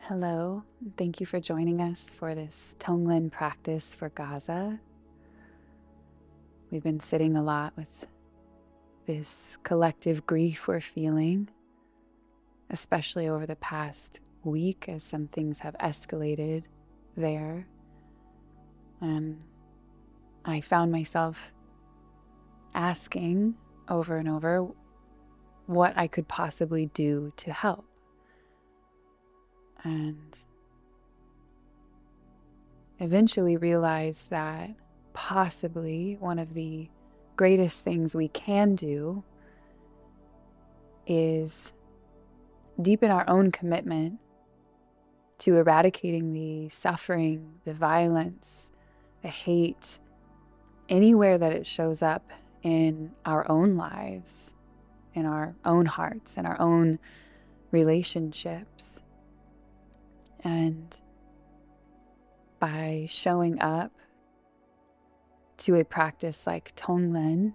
Hello, thank you for joining us for this Tonglen practice for Gaza. We've been sitting a lot with this collective grief we're feeling, especially over the past week as some things have escalated there. And I found myself asking over and over what I could possibly do to help. And eventually realized that possibly one of the greatest things we can do is deepen our own commitment to eradicating the suffering, the violence, the hate, anywhere that it shows up in our own lives, in our own hearts, in our own relationships. And by showing up to a practice like Tonglen,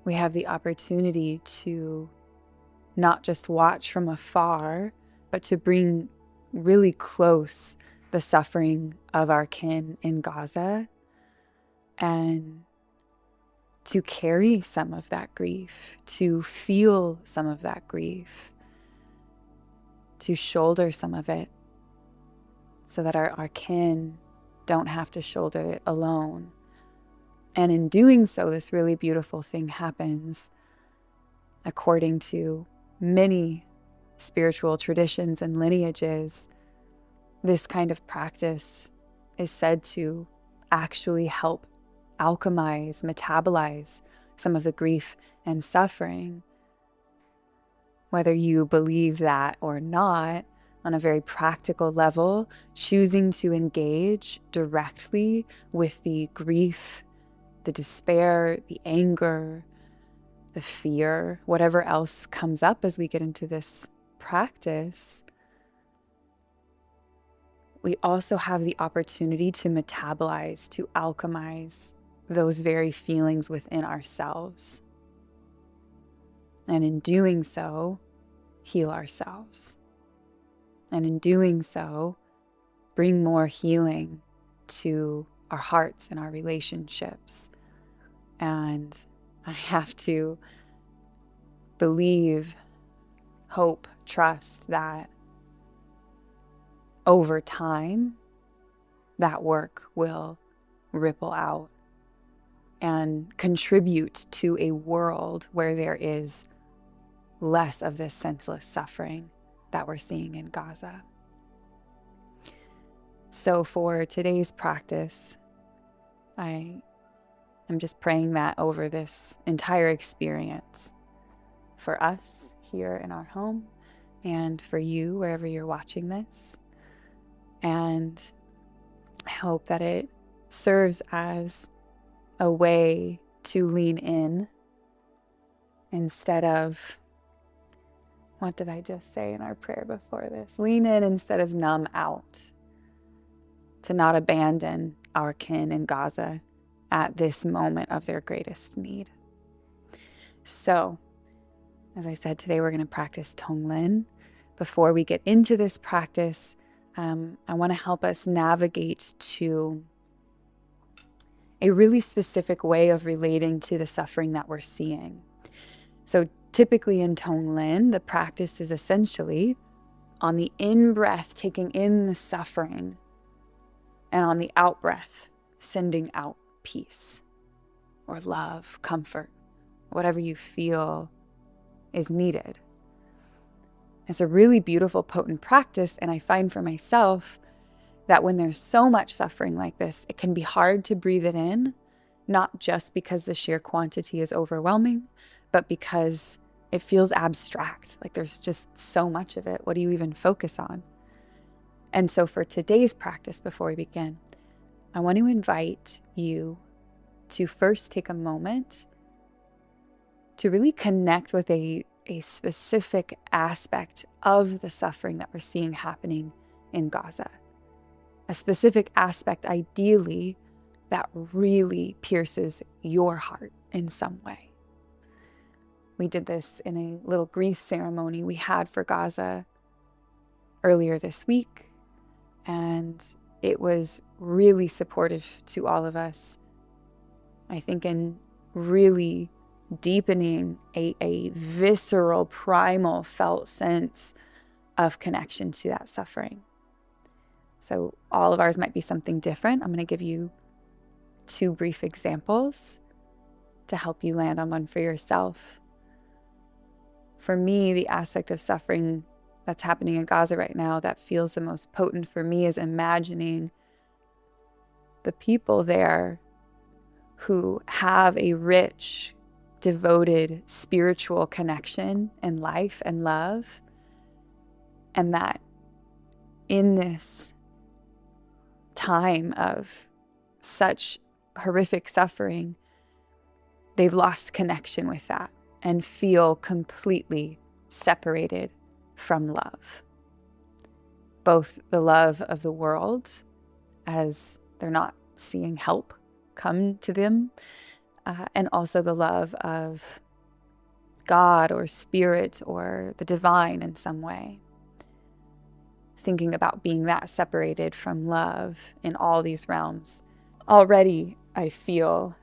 we have the opportunity to not just watch from afar, but to bring really close the suffering of our kin in Gaza and to carry some of that grief, to feel some of that grief, to shoulder some of it, so that our kin don't have to shoulder it alone. And in doing so, this really beautiful thing happens. According to many spiritual traditions and lineages, this kind of practice is said to actually help alchemize, metabolize some of the grief and suffering. Whether you believe that or not, on a very practical level, choosing to engage directly with the grief, the despair, the anger, the fear, whatever else comes up as we get into this practice, we also have the opportunity to metabolize, to alchemize those very feelings within ourselves. And in doing so, heal ourselves. And in doing so, bring more healing to our hearts and our relationships. And I have to believe, hope, trust that over time, that work will ripple out and contribute to a world where there is less of this senseless suffering that we're seeing in Gaza. So for today's practice, I am just praying that over this entire experience for us here in our home and for you wherever you're watching this. And I hope that it serves as a way to lean in instead of, what did I just say in our prayer before this? Lean in instead of numb out. To not abandon our kin in Gaza at this moment of their greatest need. So, as I said, today we're going to practice Tonglen. Before we get into this practice, I want to help us navigate to a really specific way of relating to the suffering that we're seeing. So typically in Tonglen, the practice is essentially on the in-breath, taking in the suffering, and on the out-breath, sending out peace or love, comfort, whatever you feel is needed. It's a really beautiful, potent practice, and I find for myself that when there's so much suffering like this, it can be hard to breathe it in, not just because the sheer quantity is overwhelming, but because it feels abstract. Like there's just so much of it. What do you even focus on? And so for today's practice, before we begin, I want to invite you to first take a moment to really connect with a specific aspect of the suffering that we're seeing happening in Gaza. A specific aspect, ideally, that really pierces your heart in some way. We did this in a little grief ceremony we had for Gaza earlier this week, and it was really supportive to all of us. I think in really deepening a visceral, primal, felt sense of connection to that suffering. So all of ours might be something different. I'm going to give you 2 brief examples to help you land on one for yourself. For me, the aspect of suffering that's happening in Gaza right now that feels the most potent for me is imagining the people there who have a rich, devoted, spiritual connection and life and love, and that in this time of such horrific suffering, they've lost connection with that and feel completely separated from love. Both the love of the world, as they're not seeing help come to them, and also the love of God or spirit or the divine in some way. Thinking about being that separated from love in all these realms. Already I feel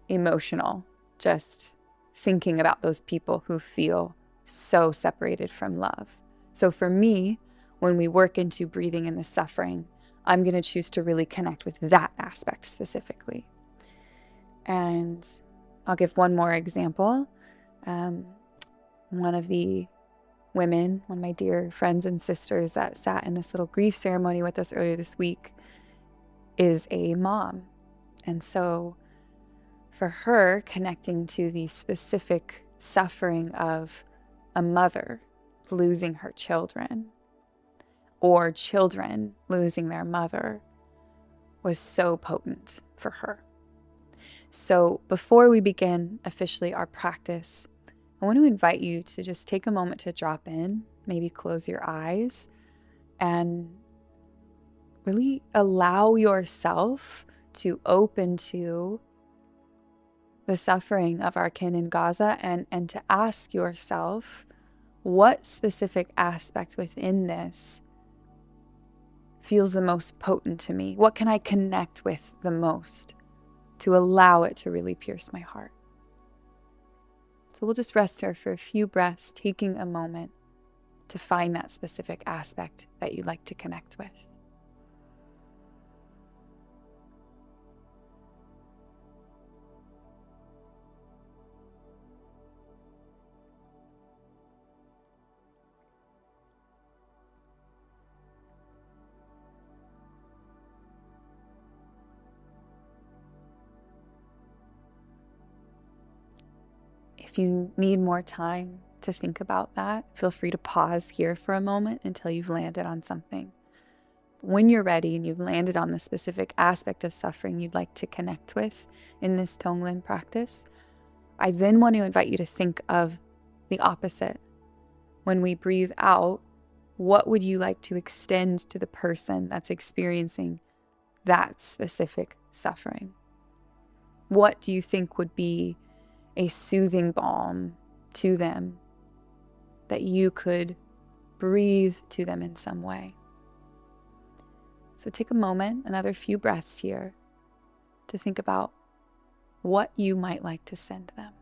emotional just thinking about those people who feel so separated from love. So for me, when we work into breathing in the suffering, I'm going to choose to really connect with that aspect specifically. And I'll give one more example. One of the women, one of my dear friends and sisters that sat in this little grief ceremony with us earlier this week, is a mom. And so for her, connecting to the specific suffering of a mother losing her children or children losing their mother was so potent for her. So before we begin officially our practice, I want to invite you to just take a moment to drop in, maybe close your eyes, and really allow yourself to open to the suffering of our kin in Gaza, and to ask yourself, what specific aspect within this feels the most potent to me? What can I connect with the most to allow it to really pierce my heart? So we'll just rest here for a few breaths, taking a moment to find that specific aspect that you'd like to connect with. If you need more time to think about that, feel free to pause here for a moment until you've landed on something. When you're ready and you've landed on the specific aspect of suffering you'd like to connect with in this Tonglen practice, I then want to invite you to think of the opposite. When we breathe out, what would you like to extend to the person that's experiencing that specific suffering? What do you think would be a soothing balm to them that you could breathe to them in some way? So take a moment, another few breaths here, to think about what you might like to send them.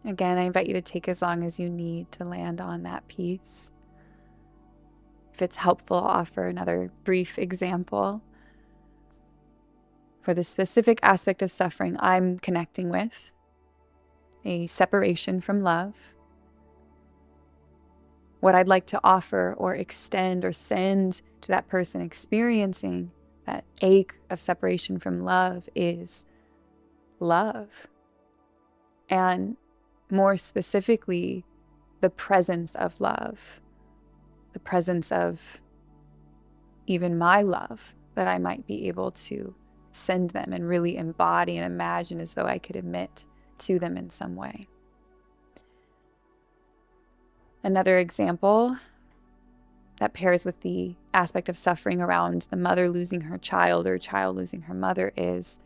Again, I invite you to take as long as you need to land on that piece. If it's helpful, I'll offer another brief example. For the specific aspect of suffering I'm connecting with, a separation from love, what I'd like to offer or extend or send to that person experiencing that ache of separation from love is love. And more specifically, the presence of love, the presence of even my love that I might be able to send them and really embody and imagine as though I could emit to them in some way. Another example that pairs with the aspect of suffering around the mother losing her child or child losing her mother is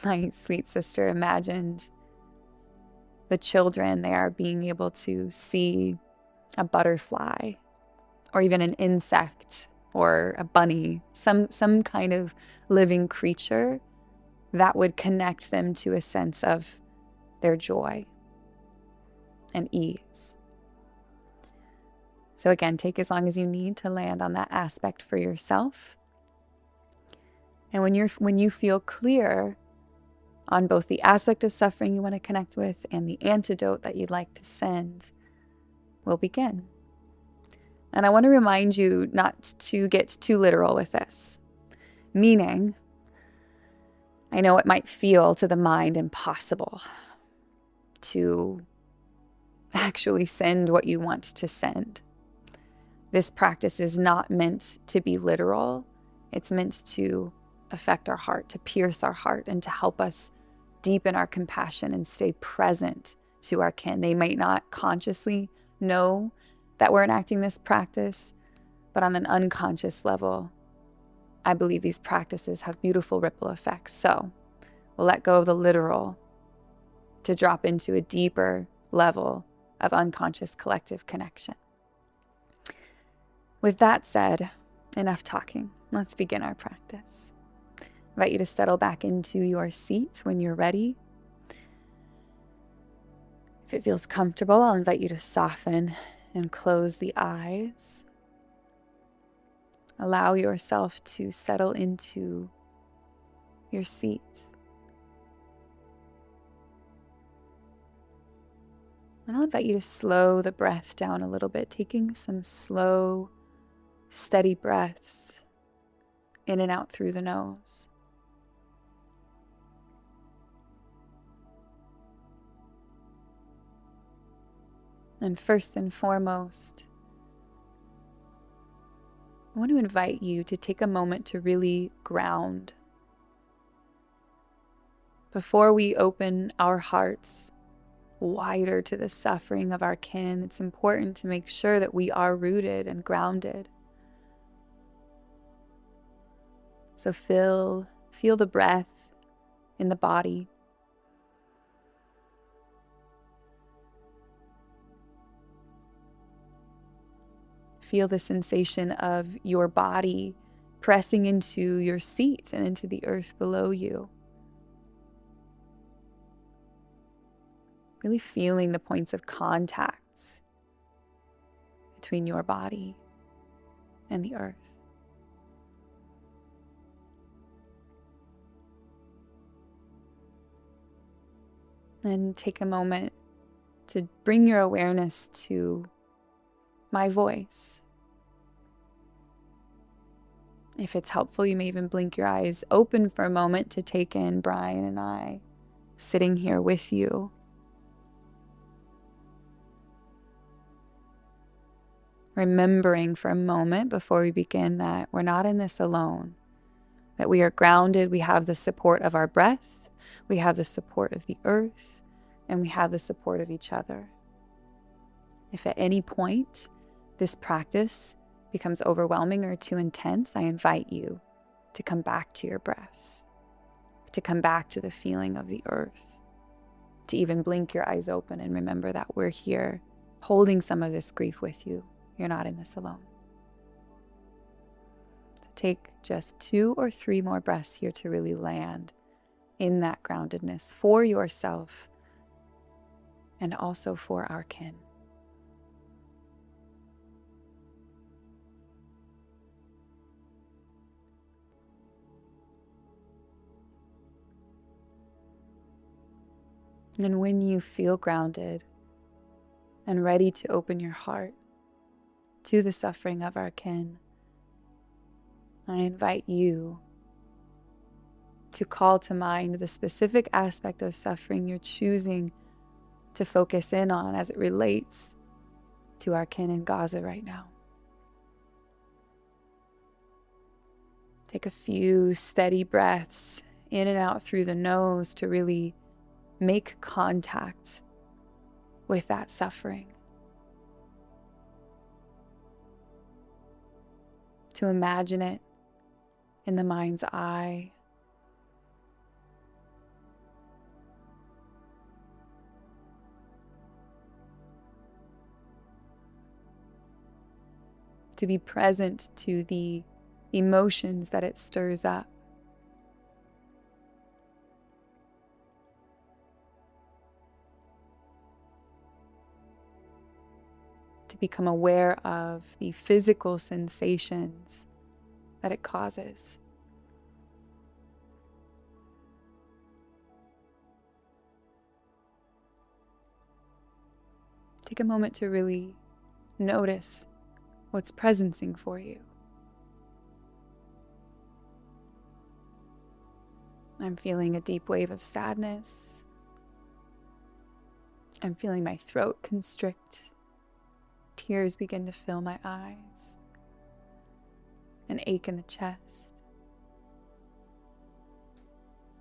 my sweet sister imagined the children there being able to see a butterfly or even an insect or a bunny, some kind of living creature that would connect them to a sense of their joy and ease. So again, take as long as you need to land on that aspect for yourself. And when you feel clear on both the aspect of suffering you want to connect with and the antidote that you'd like to send, we'll begin. And I want to remind you not to get too literal with this. Meaning, I know it might feel to the mind impossible to actually send what you want to send. This practice is not meant to be literal. It's meant to affect our heart, to pierce our heart, and to help us deepen our compassion and stay present to our kin. They might not consciously know that we're enacting this practice, but on an unconscious level, I believe these practices have beautiful ripple effects. So we'll let go of the literal to drop into a deeper level of unconscious collective connection. With that said, enough talking. Let's begin our practice. I invite you to settle back into your seat when you're ready. If it feels comfortable, I'll invite you to soften and close the eyes. Allow yourself to settle into your seat. And I'll invite you to slow the breath down a little bit, taking some slow, steady breaths in and out through the nose. And first and foremost, I want to invite you to take a moment to really ground. Before we open our hearts wider to the suffering of our kin, it's important to make sure that we are rooted and grounded. So feel the breath in the body. Feel the sensation of your body pressing into your seat and into the earth below you. Really feeling the points of contact between your body and the earth. And take a moment to bring your awareness to my voice. If it's helpful, you may even blink your eyes open for a moment to take in Brian and I sitting here with you. Remembering for a moment before we begin that we're not in this alone, that we are grounded, we have the support of our breath, we have the support of the earth, and we have the support of each other. If at any point this practice becomes overwhelming or too intense, I invite you to come back to your breath, to come back to the feeling of the earth, to even blink your eyes open and remember that we're here holding some of this grief with you. You're not in this alone. So take just 2 or 3 more breaths here to really land in that groundedness for yourself and also for our kin. And when you feel grounded and ready to open your heart to the suffering of our kin, I invite you to call to mind the specific aspect of suffering you're choosing to focus in on as it relates to our kin in Gaza right now. Take a few steady breaths in and out through the nose to really make contact with that suffering. to imagine it in the mind's eye. To be present to the emotions that it stirs up. To become aware of the physical sensations that it causes. Take a moment to really notice what's presencing for you. I'm feeling a deep wave of sadness. I'm feeling my throat constrict. Tears begin to fill my eyes. An ache in the chest.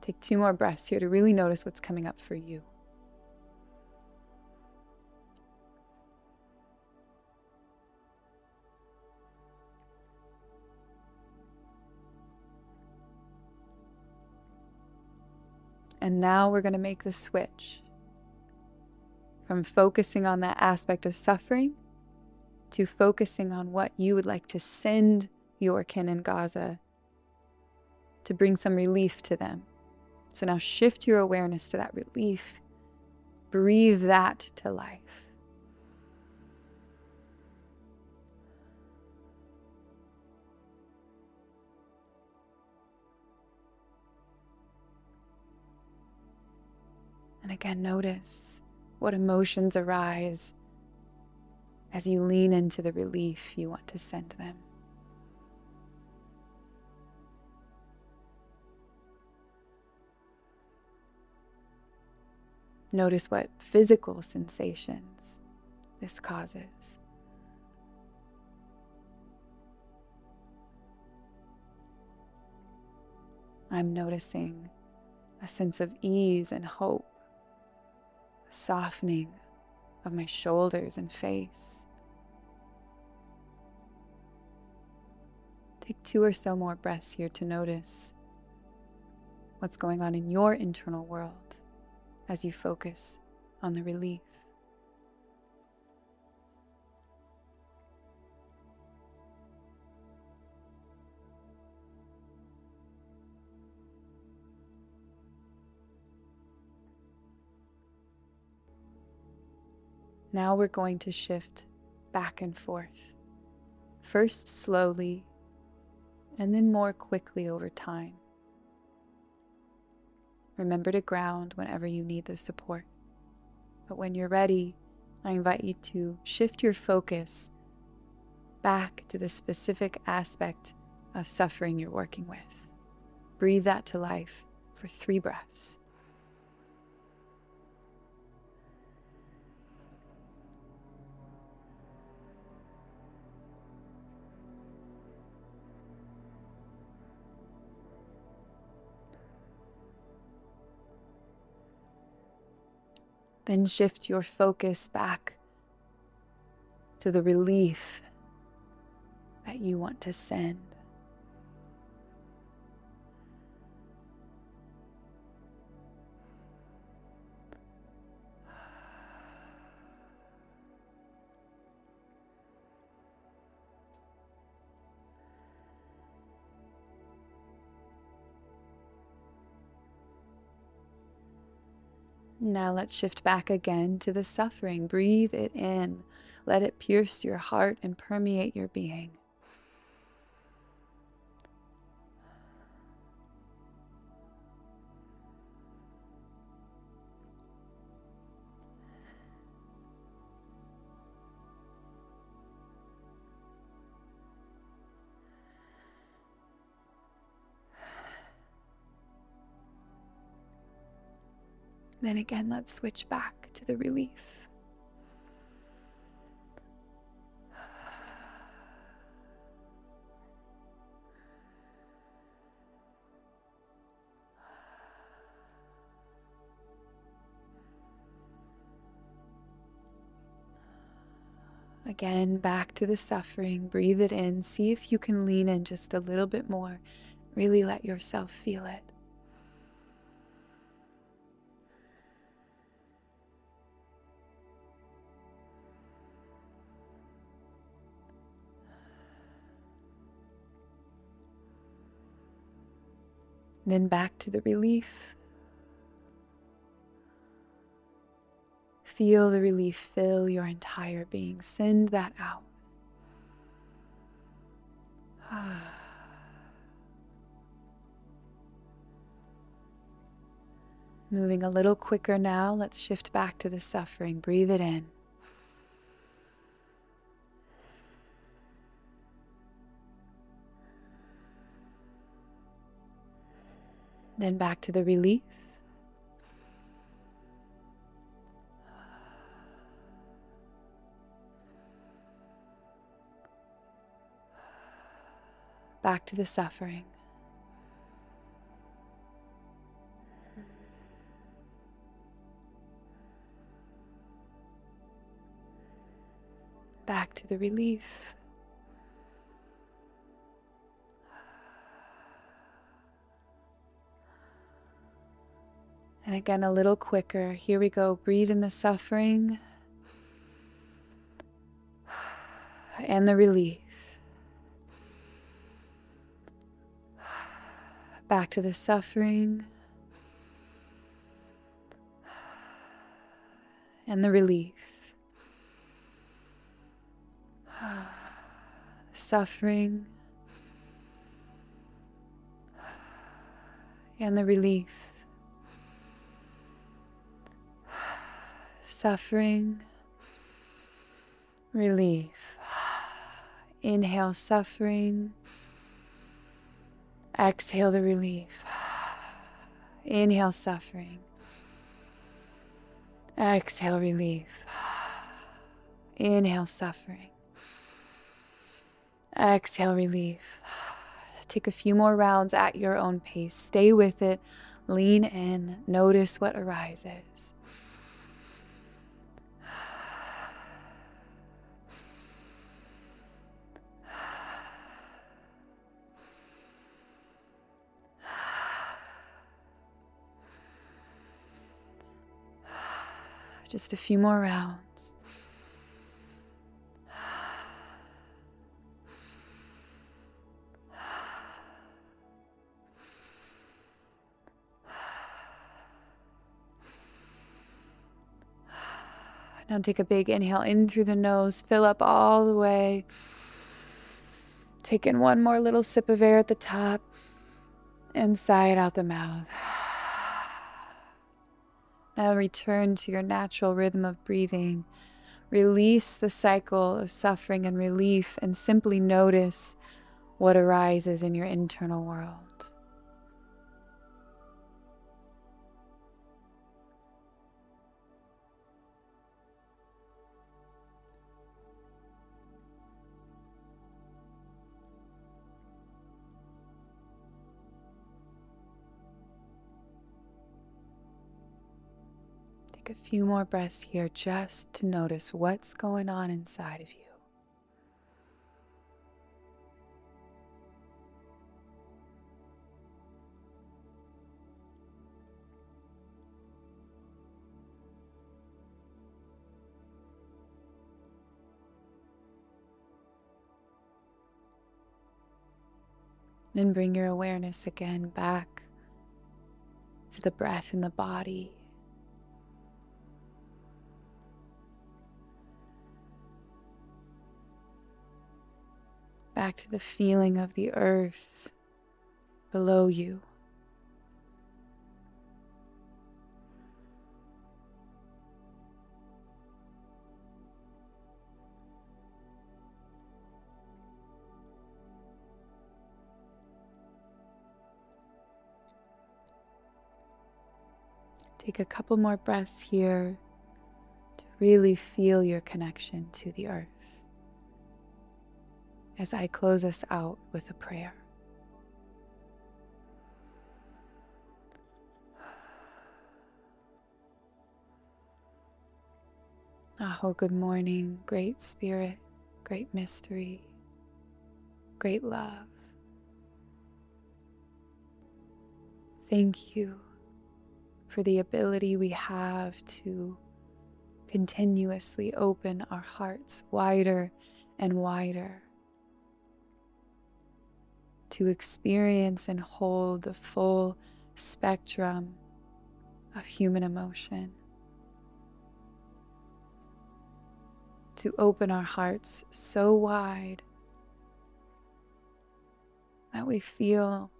Take 2 more breaths here to really notice what's coming up for you. And now we're going to make the switch from focusing on that aspect of suffering to focusing on what you would like to send your kin in Gaza to bring some relief to them. So now shift your awareness to that relief. Breathe that to life. And again, notice what emotions arise as you lean into the relief you want to send them. Notice what physical sensations this causes. I'm noticing a sense of ease and hope, a softening of my shoulders and face. Take 2 or so more breaths here to notice what's going on in your internal world as you focus on the relief. Now we're going to shift back and forth, first slowly and then more quickly over time. Remember to ground whenever you need the support. But when you're ready, I invite you to shift your focus back to the specific aspect of suffering you're working with. Breathe that to life for 3 breaths. Then shift your focus back to the relief that you want to send. Now let's shift back again to the suffering. Breathe it in. Let it pierce your heart and permeate your being. Then again, let's switch back to the relief. Again, back to the suffering. Breathe it in. See if you can lean in just a little bit more. Really let yourself feel it. Then back to the relief. Feel the relief fill your entire being. Send that out. Moving a little quicker now, let's shift back to the suffering. Breathe it in. Then back to the relief. Back to the suffering. Back to the relief. And again, a little quicker. Here we go. Breathe in the suffering and the relief. Back to the suffering and the relief. Suffering and the relief. Suffering, relief. Inhale suffering. Exhale the relief. Inhale suffering. Exhale relief. Inhale suffering. Exhale relief. Take a few more rounds at your own pace. Stay with it. Lean in. Notice what arises. Just a few more rounds. Now take a big inhale in through the nose, fill up all the way. Take in one more little sip of air at the top and sigh it out the mouth. Now return to your natural rhythm of breathing. Release the cycle of suffering and relief and simply notice what arises in your internal world. Take a few more breaths here just to notice what's going on inside of you. Then bring your awareness again back to the breath in the body. Back to the feeling of the earth below you. Take a couple more breaths here to really feel your connection to the earth. As I close us out with a prayer. Aho, good morning, Great Spirit, Great Mystery, Great Love. Thank you for the ability we have to continuously open our hearts wider and wider to experience and hold the full spectrum of human emotion. To open our hearts so wide that we feel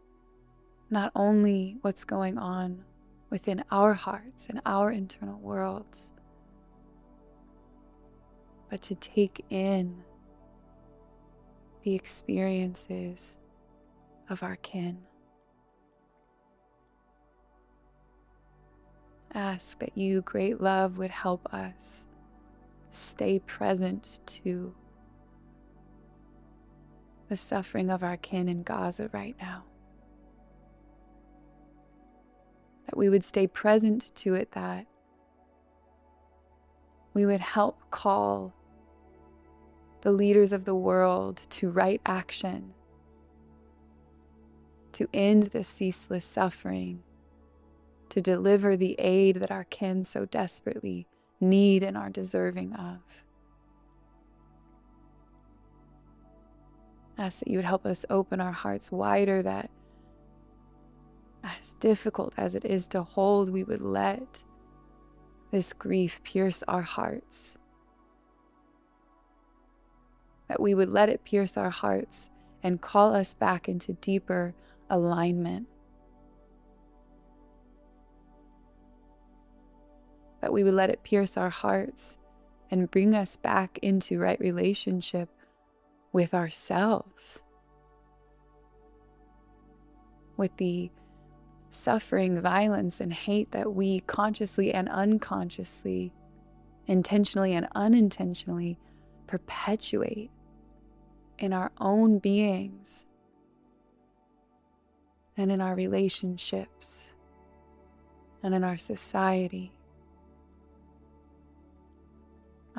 not only what's going on within our hearts and our internal worlds, but to take in the experiences of our kin. Ask that you, great love, would help us stay present to the suffering of our kin in Gaza right now. That we would stay present to it, that we would help call the leaders of the world to right action, to end this ceaseless suffering, to deliver the aid that our kin so desperately need and are deserving of. Ask that you would help us open our hearts wider, that as difficult as it is to hold, we would let this grief pierce our hearts. That we would let it pierce our hearts and call us back into deeper alignment. That we would let it pierce our hearts and bring us back into right relationship with ourselves, with the suffering, violence, and hate that we consciously and unconsciously, intentionally and unintentionally perpetuate in our own beings and in our relationships and in our society.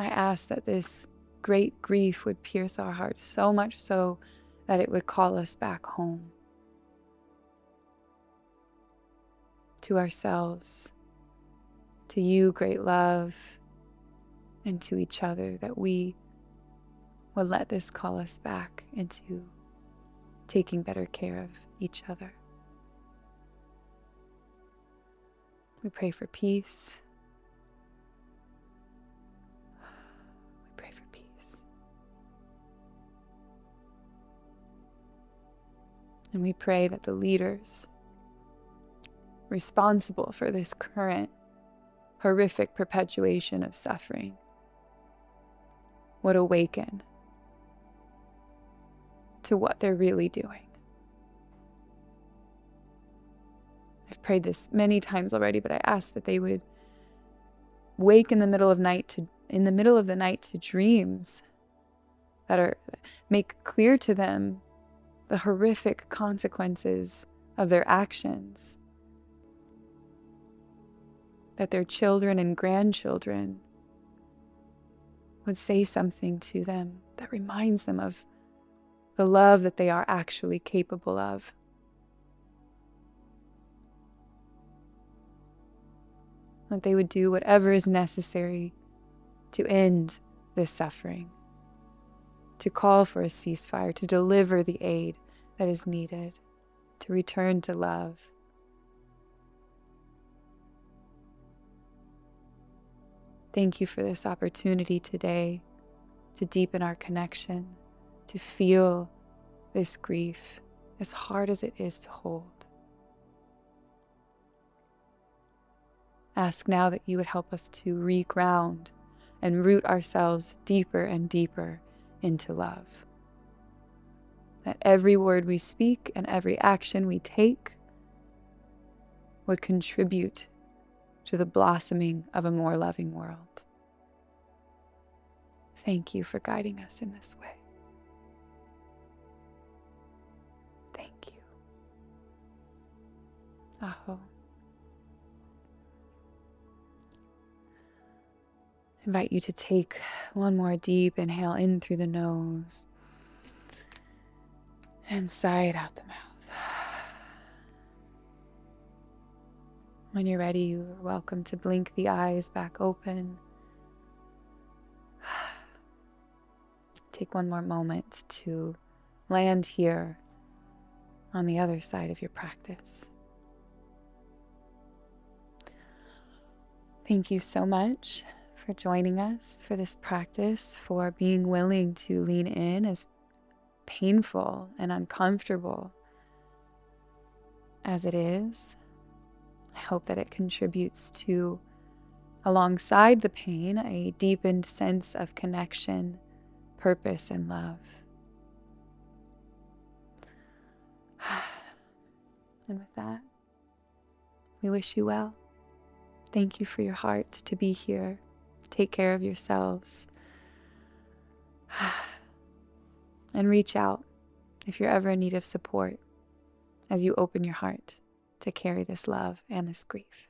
I ask that this great grief would pierce our hearts so much so that it would call us back home to ourselves, to you, great love, and to each other, that we will let this call us back into taking better care of each other. We pray for peace. We pray for peace. And we pray that the leaders responsible for this current horrific perpetuation of suffering would awaken to what they're really doing. I've prayed this many times already, but I ask that they would wake in the middle of the night to dreams that make clear to them the horrific consequences of their actions. That their children and grandchildren would say something to them that reminds them of the love that they are actually capable of. That they would do whatever is necessary to end this suffering, to call for a ceasefire, to deliver the aid that is needed, to return to love. Thank you for this opportunity today to deepen our connection, to feel this grief, as hard as it is to hold. Ask now that you would help us to reground and root ourselves deeper and deeper into love. That every word we speak and every action we take would contribute to the blossoming of a more loving world. Thank you for guiding us in this way. Thank you. Aho. invite you to take one more deep inhale in through the nose and sigh it out the mouth. When you're ready, you are welcome to blink the eyes back open. Take one more moment to land here on the other side of your practice. Thank you so much for joining us for this practice, for being willing to lean in as painful and uncomfortable as it is. I hope that it contributes to, alongside the pain, a deepened sense of connection, purpose, and love. And with that, we wish you well. Thank you for your heart to be here. Take care of yourselves. And reach out if you're ever in need of support as you open your heart to carry this love and this grief.